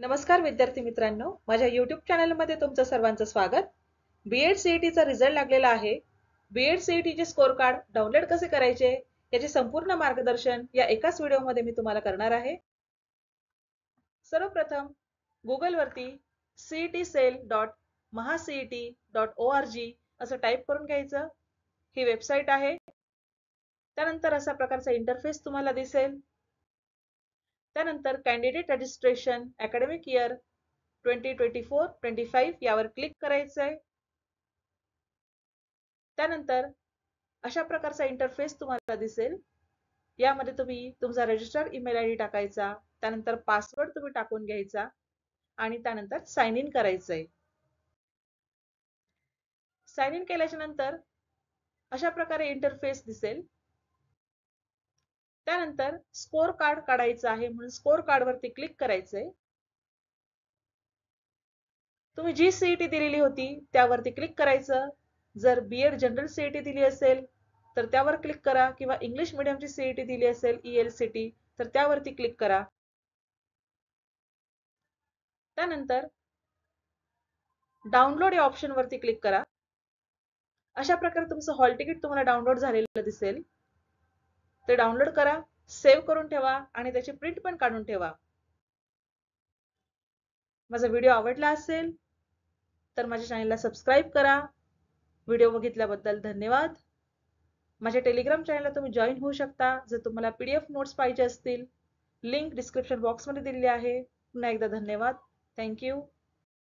नमस्कार विद्यार्थी मित्रांनो, माझ्या YouTube चॅनलमध्ये तुमचं सर्वांचं स्वागत। बीएड सीईटीचा रिझल्ट लागलेला आहे। बीएड सीईटीचे स्कोर कार्ड डाउनलोड कसे करायचे याचे संपूर्ण मार्गदर्शन या एकाच व्हिडिओमध्ये मी तुम्हाला करणार आहे। सर्वप्रथम Google वरती cetcell.mahacet.org असं टाइप करून घ्यायचं। ही वेबसाईट आहे। त्यानंतर अशा प्रकारचा इंटरफेस तुम्हाला दिसेल। त्यानंतर कॅन्डिडेट रजिस्ट्रेशन अकॅडमिक इयर 2024-25 यावर क्लिक करायचं आहे। त्यानंतर अशा प्रकारचा इंटरफेस तुम्हाला दिसेल। यामध्ये तुम्ही तुमचा रजिस्टर्ड ईमेल आयडी टाकायचा, त्यानंतर पासवर्ड तुम्ही टाकून घ्यायचा आणि त्यानंतर साइन इन करायचं आहे। साइन इन केल्याच्या नंतर अशा प्रकारे इंटरफेस दिसेल। त्यानंतर स्कोर कार्ड काढायचं आहे म्हणून स्कोर कार्ड वरती क्लिक करायचंय। तुम्ही जी सीईटी दिलेली होती त्यावरती क्लिक करायचं। जर बीएड जनरल सीईटी दिली असेल तर त्यावर क्लिक करा किंवा इंग्लिश मीडियमची सीईटी दिली असेल ईएलसीटी तर त्यावरती क्लिक करा। त्यानंतर डाउनलोड या ऑप्शन वरती क्लिक करा। अशा प्रकारे तुमचं हॉल तिकीट तुम्हाला डाउनलोड झालेलं दिसेल। ते डाउनलोड करा, सेव्ह करून ठेवा आणि त्याची प्रिंट पण काढून ठेवा। माझा व्हिडिओ आवडला असेल तर माझ्या चॅनलला सबस्क्राइब करा। व्हिडिओ बघितल्याबद्दल धन्यवाद। माझ्या टेलिग्राम चॅनलला तुम्ही जॉइन होऊ शकता जर तुम्हाला पीडीएफ नोट्स पाहिजे असतील। लिंक डिस्क्रिप्शन बॉक्समध्ये दिलेली आहे। पुन्हा एकदा धन्यवाद। Thank you.